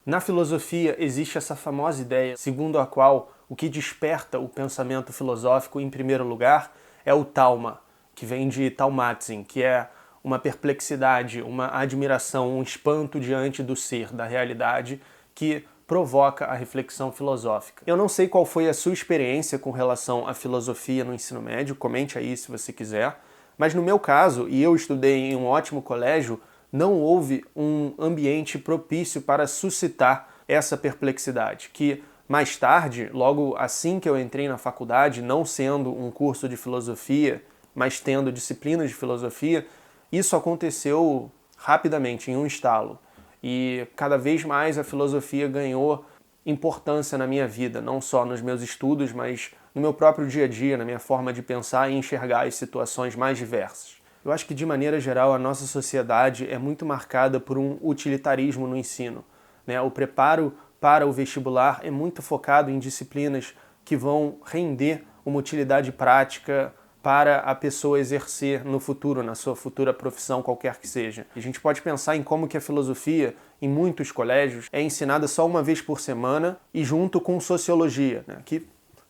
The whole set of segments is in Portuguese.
Na filosofia existe essa famosa ideia segundo a qual o que desperta o pensamento filosófico, em primeiro lugar, é o tauma, que vem de taumatzin, que é uma perplexidade, uma admiração, um espanto diante do ser, da realidade, que provoca a reflexão filosófica. Eu não sei qual foi a sua experiência com relação à filosofia no ensino médio, comente aí se você quiser, mas no meu caso, e eu estudei em um ótimo colégio, não houve um ambiente propício para suscitar essa perplexidade, que mais tarde, logo assim que eu entrei na faculdade, não sendo um curso de filosofia, mas tendo disciplinas de filosofia, isso aconteceu rapidamente, em um estalo. E cada vez mais a filosofia ganhou importância na minha vida, não só nos meus estudos, mas no meu próprio dia a dia, na minha forma de pensar e enxergar as situações mais diversas. Eu acho que, de maneira geral, a nossa sociedade é muito marcada por um utilitarismo no ensino, né? O preparo para o vestibular é muito focado em disciplinas que vão render uma utilidade prática para a pessoa exercer no futuro, na sua futura profissão, qualquer que seja. A gente pode pensar em como que a filosofia, em muitos colégios, é ensinada só uma vez por semana e junto com sociologia, né? Que,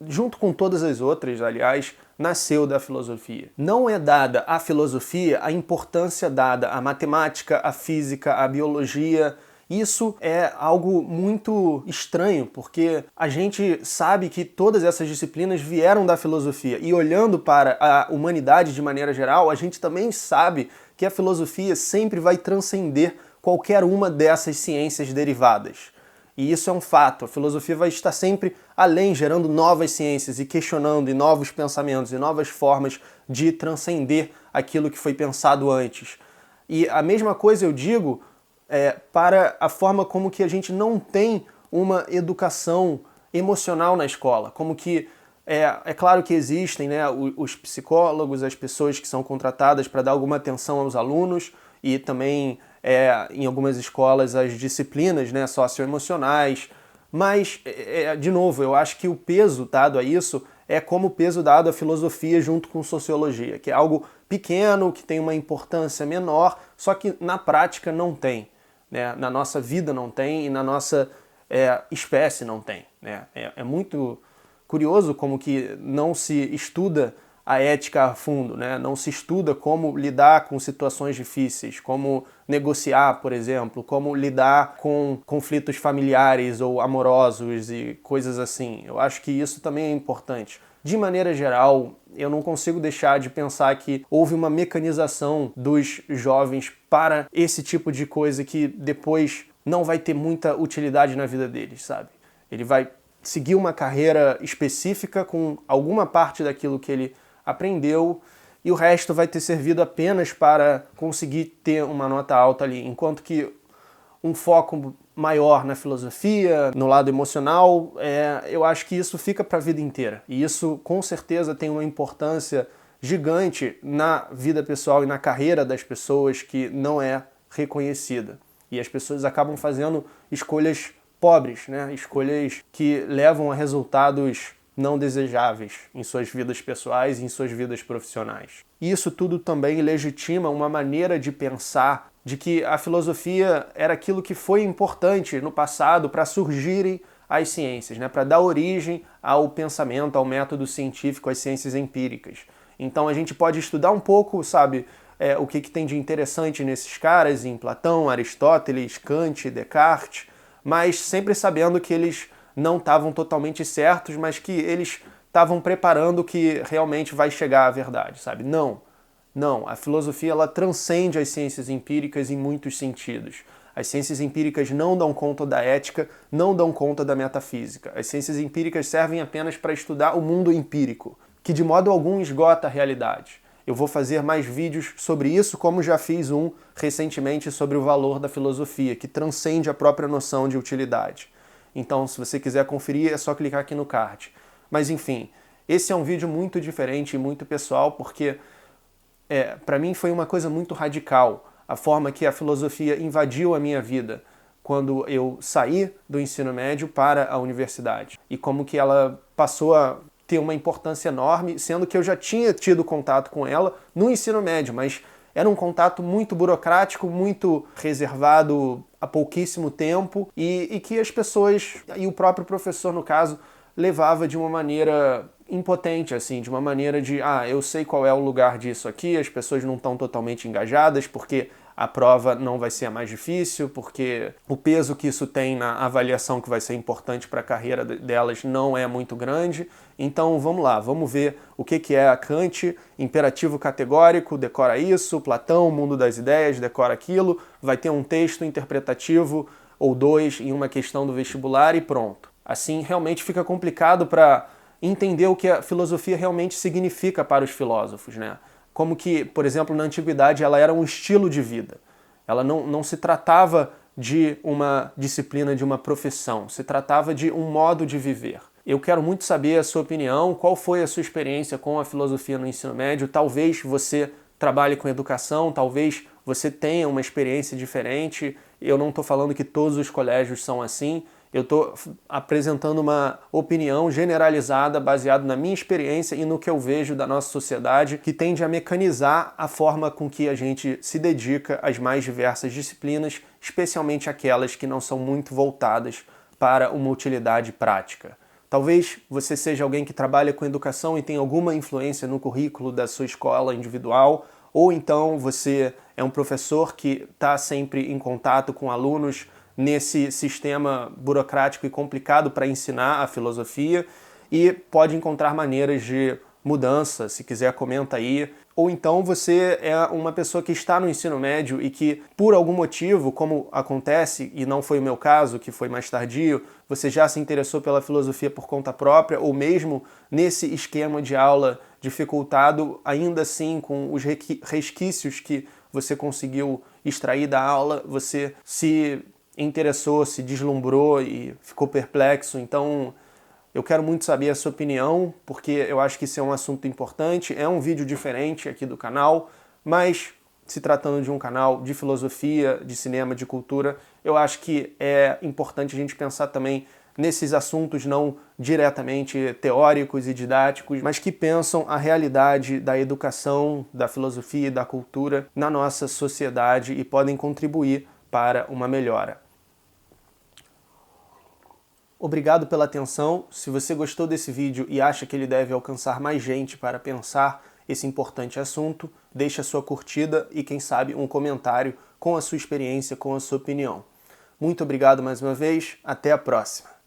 junto com todas as outras, aliás, nasceu da filosofia. Não é dada à filosofia a importância dada à matemática, à física, à biologia. Isso é algo muito estranho, porque a gente sabe que todas essas disciplinas vieram da filosofia. E olhando para a humanidade de maneira geral, a gente também sabe que a filosofia sempre vai transcender qualquer uma dessas ciências derivadas. E isso é um fato. A filosofia vai estar sempre além, gerando novas ciências e questionando e novos pensamentos e novas formas de transcender aquilo que foi pensado antes. E a mesma coisa eu digo para a forma como que a gente não tem uma educação emocional na escola. Como que é claro que existem, né, os psicólogos, as pessoas que são contratadas para dar alguma atenção aos alunos e também em algumas escolas as disciplinas, né, socioemocionais, mas, de novo, eu acho que o peso dado a isso é como o peso dado à filosofia junto com sociologia, que é algo pequeno, que tem uma importância menor, só que na prática não tem, né? Na nossa vida não tem e na nossa espécie não tem, né? É muito curioso como que não se estuda a ética a fundo, né? Não se estuda como lidar com situações difíceis, como negociar, por exemplo, como lidar com conflitos familiares ou amorosos e coisas assim. Eu acho que isso também é importante. De maneira geral, eu não consigo deixar de pensar que houve uma mecanização dos jovens para esse tipo de coisa que depois não vai ter muita utilidade na vida deles, sabe? Ele vai seguir uma carreira específica com alguma parte daquilo que ele aprendeu e o resto vai ter servido apenas para conseguir ter uma nota alta ali, enquanto que um foco maior na filosofia, no lado emocional, eu acho que isso fica para a vida inteira. E isso com certeza tem uma importância gigante na vida pessoal e na carreira das pessoas que não é reconhecida. E as pessoas acabam fazendo escolhas pobres, né? Escolhas que levam a resultados não desejáveis em suas vidas pessoais e em suas vidas profissionais. E isso tudo também legitima uma maneira de pensar de que a filosofia era aquilo que foi importante no passado para surgirem as ciências, né? Para dar origem ao pensamento, ao método científico, às ciências empíricas. Então a gente pode estudar um pouco, sabe, o que tem de interessante nesses caras, em Platão, Aristóteles, Kant, Descartes, mas sempre sabendo que eles não estavam totalmente certos, mas que eles estavam preparando o que realmente vai chegar à verdade, sabe? Não, a filosofia ela transcende as ciências empíricas em muitos sentidos. As ciências empíricas não dão conta da ética, não dão conta da metafísica. As ciências empíricas servem apenas para estudar o mundo empírico, que de modo algum esgota a realidade. Eu vou fazer mais vídeos sobre isso, como já fiz um recentemente sobre o valor da filosofia, que transcende a própria noção de utilidade. Então, se você quiser conferir, é só clicar aqui no card. Mas, enfim, esse é um vídeo muito diferente e muito pessoal, porque, para mim, foi uma coisa muito radical. A forma que a filosofia invadiu a minha vida quando eu saí do ensino médio para a universidade. E como que ela passou a ter uma importância enorme, sendo que eu já tinha tido contato com ela no ensino médio, mas era um contato muito burocrático, muito reservado há pouquíssimo tempo e que as pessoas, e o próprio professor no caso, levava de uma maneira impotente, assim, de uma maneira de, eu sei qual é o lugar disso aqui, as pessoas não estão totalmente engajadas porque a prova não vai ser a mais difícil, porque o peso que isso tem na avaliação que vai ser importante para a carreira delas não é muito grande. Então vamos lá, vamos ver o que é a Kant, imperativo categórico, decora isso, Platão, mundo das ideias, decora aquilo, vai ter um texto interpretativo ou dois em uma questão do vestibular e pronto. Assim realmente fica complicado para entender o que a filosofia realmente significa para os filósofos, né? Como que, por exemplo, na antiguidade ela era um estilo de vida. Ela não se tratava de uma disciplina, de uma profissão, se tratava de um modo de viver. Eu quero muito saber a sua opinião, qual foi a sua experiência com a filosofia no ensino médio. Talvez você trabalhe com educação, talvez você tenha uma experiência diferente. Eu não estou falando que todos os colégios são assim. Eu estou apresentando uma opinião generalizada baseada na minha experiência e no que eu vejo da nossa sociedade, que tende a mecanizar a forma com que a gente se dedica às mais diversas disciplinas, especialmente aquelas que não são muito voltadas para uma utilidade prática. Talvez você seja alguém que trabalha com educação e tem alguma influência no currículo da sua escola individual, ou então você é um professor que está sempre em contato com alunos nesse sistema burocrático e complicado para ensinar a filosofia e pode encontrar maneiras de mudança, se quiser comenta aí. Ou então você é uma pessoa que está no ensino médio e que, por algum motivo, como acontece, e não foi o meu caso, que foi mais tardio, você já se interessou pela filosofia por conta própria, ou mesmo nesse esquema de aula dificultado, ainda assim com os resquícios que você conseguiu extrair da aula, você se interessou, se deslumbrou e ficou perplexo. Então eu quero muito saber a sua opinião, porque eu acho que isso é um assunto importante, é um vídeo diferente aqui do canal, mas se tratando de um canal de filosofia, de cinema, de cultura, eu acho que é importante a gente pensar também nesses assuntos não diretamente teóricos e didáticos, mas que pensam a realidade da educação, da filosofia e da cultura na nossa sociedade e podem contribuir para uma melhora. Obrigado pela atenção. Se você gostou desse vídeo e acha que ele deve alcançar mais gente para pensar esse importante assunto, deixe a sua curtida e, quem sabe, um comentário com a sua experiência, com a sua opinião. Muito obrigado mais uma vez. Até a próxima.